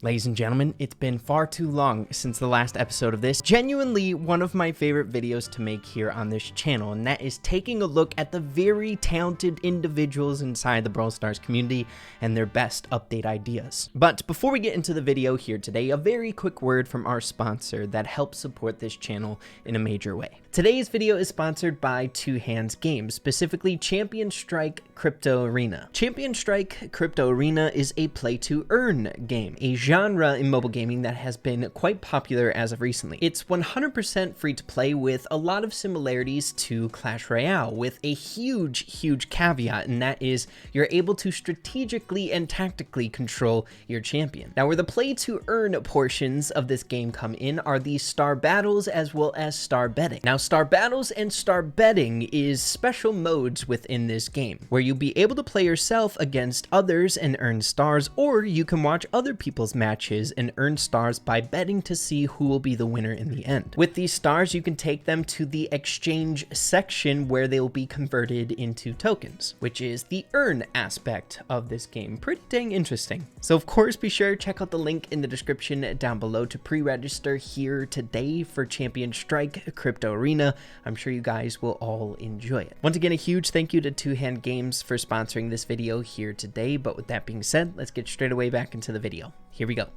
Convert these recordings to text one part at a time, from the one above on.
Ladies and gentlemen, it's been far too long since the last episode of this. Genuinely one of my favorite videos to make here on this channel, and that is taking a look at the very talented individuals inside the Brawl Stars community and their best update ideas. But before we get into the video here today, a very quick word from our sponsor that helps support this channel in a major way. Today's video is sponsored by Two Hands Games, specifically Champion Strike Crypto Arena. Champion Strike Crypto Arena is a play-to-earn game, a genre in mobile gaming that has been quite popular as of recently. It's 100% free to play with a lot of similarities to Clash Royale, with a huge caveat, and that is you're able to strategically and tactically control your champion. Now, where the play-to-earn portions of this game come in are the star battles as well as star betting. Now, star battles and star betting is special modes within this game, where you'll be able to play yourself against others and earn stars, or you can watch other people's matches and earn stars by betting to see who will be the winner in the end. With these stars, you can take them to the exchange section where they will be converted into tokens, which is the earn aspect of this game. Pretty dang interesting. So of course, be sure to check out the link in the description down below to pre-register here today for Champion Strike Crypto Arena. I'm sure you guys will all enjoy it. Once again, a huge thank you to Two Hand Games for sponsoring this video here today. But with that being said, let's get straight away back into the video. Here we go.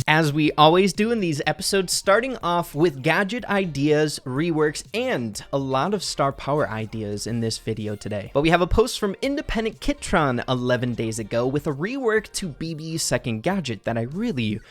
As we always do in these episodes, starting off with gadget ideas, reworks, and a lot of star power ideas in this video today. But we have a post from Independent Kitron 11 days ago with a rework to BB's second gadget that I really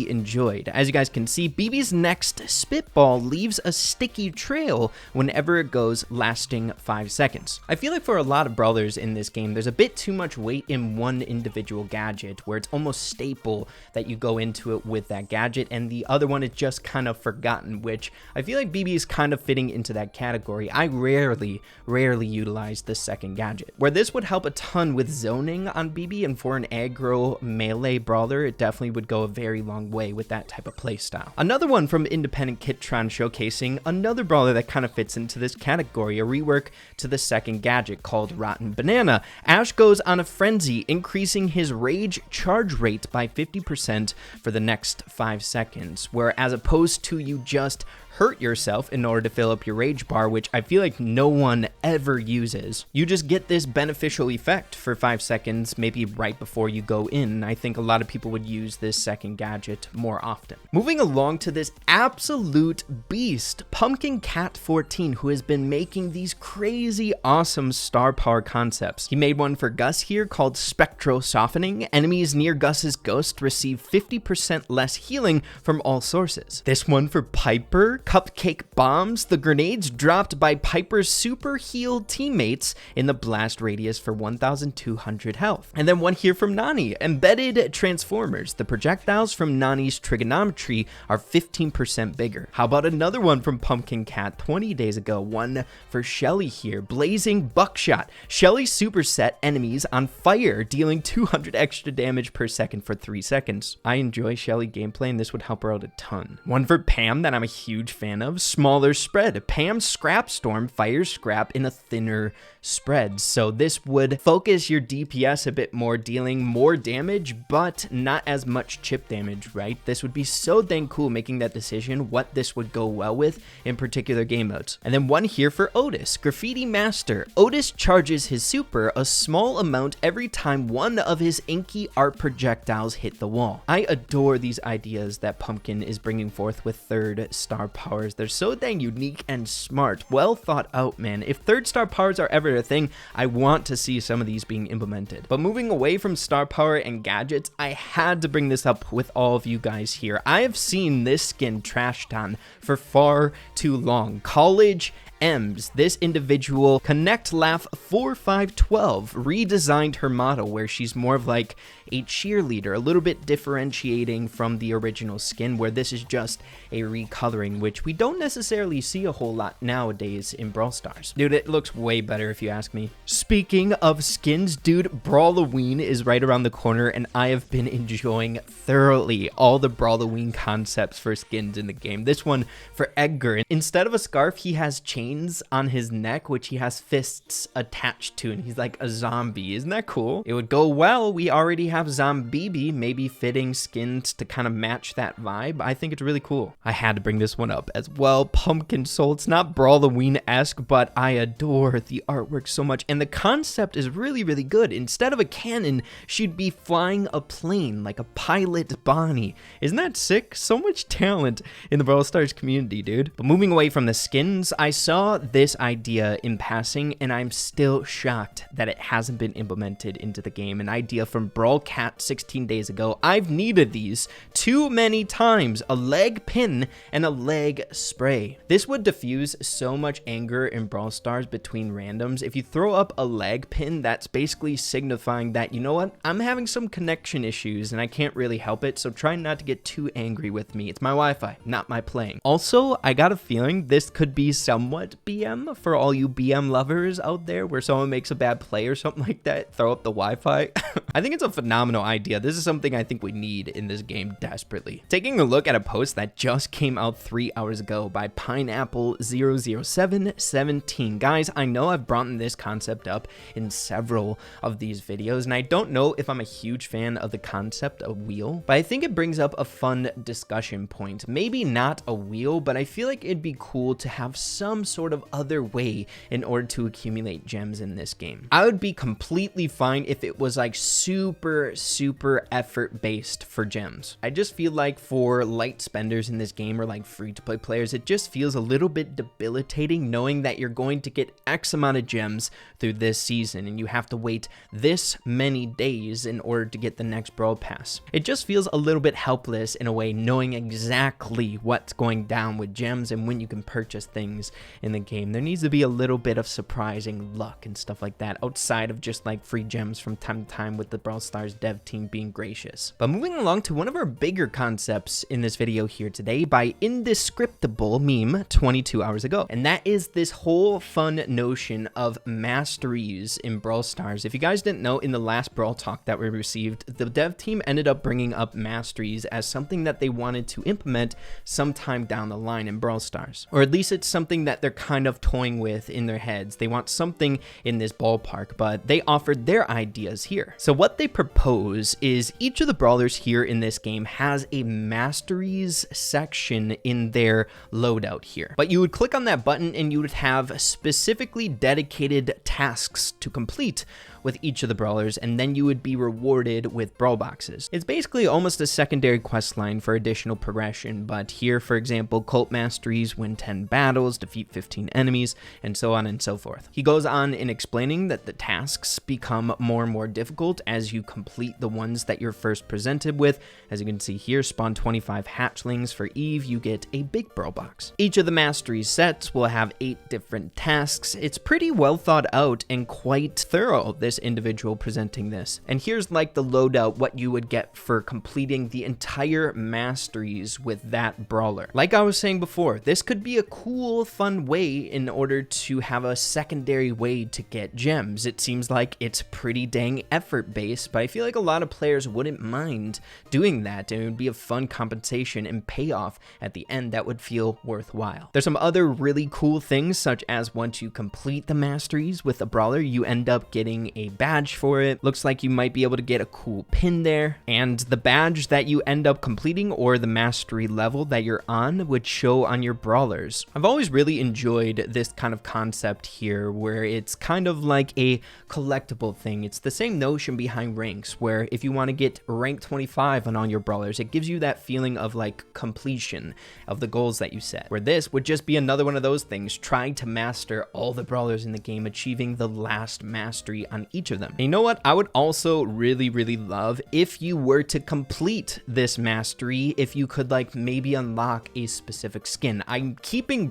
enjoyed. As you guys can see, BB's next spitball leaves a sticky trail whenever it goes, lasting 5 seconds. I feel like for a lot of brawlers in this game, there's a bit too much weight in one individual gadget where it's almost staple that you go into it with that gadget, and the other one is just kind of forgotten, which I feel like BB is kind of fitting into that category. I rarely utilize the second gadget, where this would help a ton with zoning on BB, and for an aggro melee brawler, it definitely would go a very long way with that type of playstyle. Another one from Independent Kitron showcasing another brawler that kind of fits into this category, a rework to the second gadget called Rotten Banana. Ash goes on a frenzy, increasing his rage charge rate by 50% for the next 5 seconds, where as opposed to you just hurt yourself in order to fill up your rage bar, which I feel like no one ever uses, you just get this beneficial effect for 5 seconds, maybe right before you go in. I think a lot of people would use this second gadget more often. Moving along to this absolute beast, Pumpkin Cat 14, who has been making these crazy awesome star power concepts. He made one for Gus here called Spectro Softening. Enemies near Gus's ghost receive 50% less healing from all sources. This one for Piper, Cupcake Bombs, the grenades dropped by Piper's super healed teammates in the blast radius for 1,200 health. And then one here from Nani, Embedded Transformers. The projectiles from Nani's trigonometry are 15% bigger. How about another one from Pumpkin Cat 20 days ago? One for Shelly here, Blazing Buckshot. Shelly superset enemies on fire, dealing 200 extra damage per second for 3 seconds. I enjoy Shelly gameplay, and this would help her out a ton. One for Pam that I'm a huge fan of, Smaller Spread. Pam's Scrap Storm fires scrap in a thinner spread, so this would focus your DPS a bit more, dealing more damage but not as much chip damage, right? This would be so dang cool, making that decision what this would go well with in particular game modes. And then one here for Otis, Graffiti Master. Otis charges his super a small amount every time one of his inky art projectiles hit the wall. I adore these ideas that Pumpkin is bringing forth with third star powers. They're so dang unique and smart, well thought out, man. If third star powers are ever a thing, I want to see some of these being implemented. But moving away from star power and gadgets, I had to bring this up with all of you guys here. I have seen this skin trashed on for far too long. College M's. This individual, Connect Laugh 4512, redesigned her model where she's more of like a cheerleader, a little bit differentiating from the original skin, where this is just a recoloring, which we don't necessarily see a whole lot nowadays in Brawl Stars. Dude, it looks way better if you ask me. Speaking of skins, dude, Brawloween is right around the corner, and I have been enjoying thoroughly all the Brawloween concepts for skins in the game. This one for Edgar, instead of a scarf, he has chains on his neck, which he has fists attached to, and he's like a zombie. Isn't that cool? It would go well. We already have have Zombie maybe fitting skins to kind of match that vibe. I think it's really cool. I had to bring this one up as well. Pumpkin Soul. It's not Brawloween-esque, but I adore the artwork so much, and the concept is really, really good. Instead of a cannon, she'd be flying a plane like a pilot Bonnie. Isn't that sick? So much talent in the Brawl Stars community, dude. But moving away from the skins, I saw this idea in passing, and I'm still shocked that it hasn't been implemented into the game. An idea from Brawl Cat 16 days ago. I've needed these too many times. A leg pin and a leg spray. This would diffuse so much anger in Brawl Stars between randoms. If you throw up a leg pin, that's basically signifying that, you know what, I'm having some connection issues and I can't really help it, so try not to get too angry with me. It's my Wi-Fi, not my playing. Also, I got a feeling this could be somewhat BM for all you BM lovers out there, where someone makes a bad play or something like that, throw up the Wi-Fi. I think it's a phenomenal idea. This is something I think we need in this game desperately. Taking a look at a post that just came out 3 hours ago by Pineapple 00717. Guys, I know I've brought this concept up in several of these videos, and I don't know if I'm a huge fan of the concept of wheel, but I think it brings up a fun discussion point. Maybe not a wheel, but I feel like it'd be cool to have some sort of other way in order to accumulate gems in this game. I would be completely fine if it was like super effort based for gems. I just feel like for light spenders in this game, or like free to play players, it just feels a little bit debilitating knowing that you're going to get X amount of gems through this season and you have to wait this many days in order to get the next Brawl Pass. It just feels a little bit helpless in a way, knowing exactly what's going down with gems and when you can purchase things in the game. There needs to be a little bit of surprising luck and stuff like that outside of just like free gems from time to time, with the Brawl Stars dev team being gracious. But moving along to one of our bigger concepts in this video here today by Indescriptible Meme 22 hours ago, and that is this whole fun notion of masteries in Brawl Stars. If you guys didn't know, in the last Brawl Talk that we received, the dev team ended up bringing up masteries as something that they wanted to implement sometime down the line in Brawl Stars, or at least it's something that they're kind of toying with in their heads. They want something in this ballpark, but they offered their ideas here. So what they propose is each of the brawlers here in this game has a masteries section in their loadout here, but you would click on that button and you would have specifically dedicated tasks to complete with each of the brawlers, and then you would be rewarded with brawl boxes. It's basically almost a secondary quest line for additional progression, but here, for example, Cult Masteries, win 10 battles, defeat 15 enemies, and so on and so forth. He goes on in explaining that the tasks become more and more difficult as you complete the ones that you're first presented with. As you can see here, spawn 25 hatchlings for Eve, you get a big brawl box. Each of the mastery sets will have 8 different tasks. It's pretty well thought out and quite thorough, this individual presenting this. And here's like the loadout, what you would get for completing the entire masteries with that brawler. Like I was saying before, this could be a cool, fun way in order to have a secondary way to get gems. It seems like it's pretty dang effort based, but I feel like a lot of players wouldn't mind doing that, and it would be a fun compensation and payoff at the end that would feel worthwhile. There's some other really cool things, such as once you complete the masteries with a brawler, you end up getting a badge for it. Looks like you might be able to get a cool pin there, and the badge that you end up completing or the mastery level that you're on would show on your brawlers. I've always really enjoyed this kind of concept here, where it's kind of like a collectible thing. It's the same notion behind ranks, where if you want to get rank 25 on all your brawlers, it gives you that feeling of like completion of the goals that you set, where this would just be another one of those things, trying to master all the brawlers in the game, achieving the last mastery on each of them. And you know what? I would also really love if you were to complete this mastery, if you could like maybe unlock a specific skin. I'm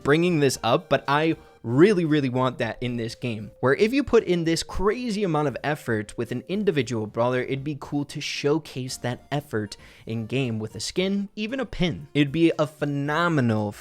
bringing this up, but I really want that in this game, where if you put in this crazy amount of effort with an individual brawler, it'd be cool to showcase that effort in game with a skin, even a pin. It'd be a phenomenal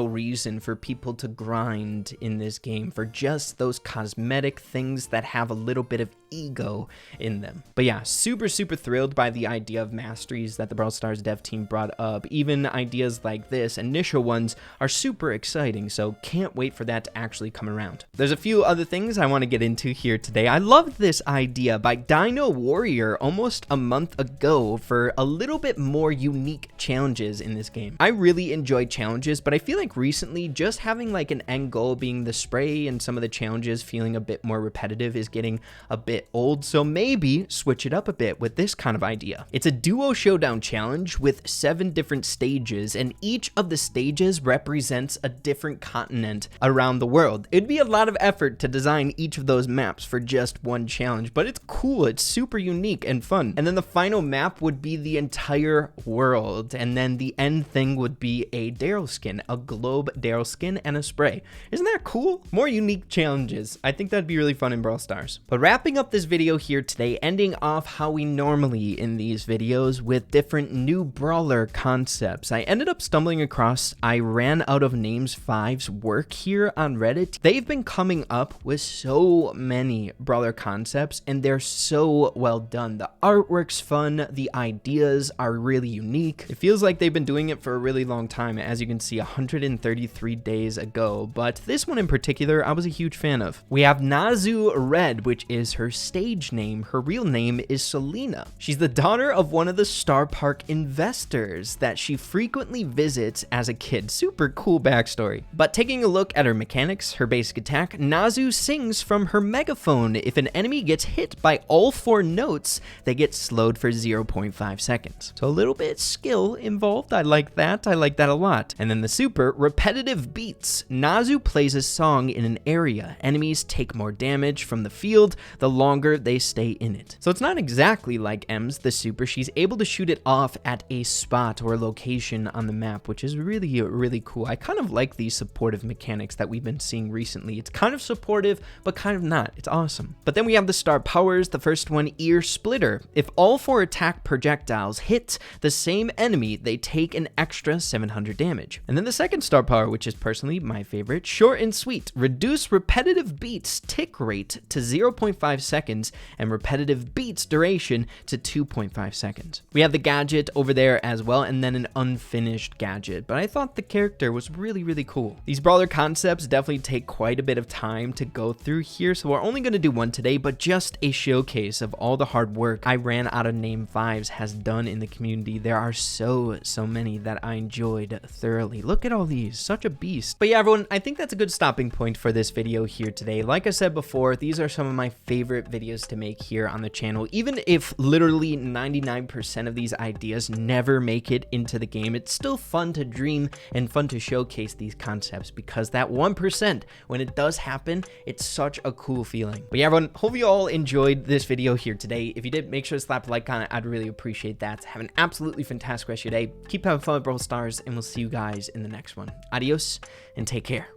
reason for people to grind in this game for just those cosmetic things that have a little bit of ego in them. But yeah, super thrilled by the idea of masteries that the Brawl Stars dev team brought up. Even ideas like this, initial ones, are super exciting, so can't wait for that to actually come around. There's a few other things I want to get into here today. I love this idea by Dino Warrior almost a month ago for a little bit more unique challenges in this game. I really enjoy challenges, but I feel like recently just having like an end goal being the spray and some of the challenges feeling a bit more repetitive is getting a bit old, so maybe switch it up a bit with this kind of idea. It's a duo showdown challenge with 7 different stages, and each of the stages represents a different continent around the world. It'd be a lot of effort to design each of those maps for just one challenge, but it's cool, it's super unique and fun. And then the final map would be the entire world, and then the end thing would be a Daryl skin, a globe Daryl skin and a spray. Isn't that cool? More unique challenges. I think that'd be really fun in Brawl Stars. But wrapping up this video here today, ending off how we normally in these videos with different new brawler concepts. I ended up stumbling across I Ran Out of Names 5's work here on Reddit. They've been coming up with so many brawler concepts and they're so well done. The artwork's fun, the ideas are really unique. It feels like they've been doing it for a really long time, as you can see 133 days ago, but this one in particular I was a huge fan of. We have NAZU Red, which is her stage name. Her real name is Selena. She's the daughter of one of the Star Park investors that she frequently visits as a kid. Super cool backstory. But taking a look at her mechanics, her basic attack, NAZU sings from her megaphone. If an enemy gets hit by all 4 notes, they get slowed for 0.5 seconds. So a little bit skill involved. I like that. I like that a lot. And then the super, repetitive beats. NAZU plays a song in an area. Enemies take more damage from the field the longer they stay in it. So it's not exactly like M's, the super. She's able to shoot it off at a spot or location on the map, which is really, really cool. I kind of like these supportive mechanics that we've been seeing recently. It's kind of supportive, but kind of not. It's awesome. But then we have the star powers. The first one, Ear Splitter. If all 4 attack projectiles hit the same enemy, they take an extra 700 damage. And then the second star power, which is personally my favorite, Short and Sweet. Reduce repetitive beats tick rate to 0.5 seconds and repetitive beats duration to 2.5 seconds. We have the gadget over there as well, and then an unfinished gadget, but I thought the character was really, really cool. These brawler concepts definitely take quite a bit of time to go through here, so we're only going to do one today, but just a showcase of all the hard work I Ran Out of Name 5's has done in the community. There are so many that I enjoyed thoroughly. Look at all these, such a beast. But yeah, everyone, I think that's a good stopping point for this video here today. Like I said before, these are some of my favorite videos to make here on the channel. Even if literally 99% of these ideas never make it into the game, it's still fun to dream and fun to showcase these concepts, because that 1%, when it does happen, it's such a cool feeling. But yeah, everyone, hope you all enjoyed this video here today. If you did, make sure to slap a like on it. I'd really appreciate that. Have an absolutely fantastic rest of your day. Keep having fun with Brawl Stars, and we'll see you guys in the next one. Adios, and take care.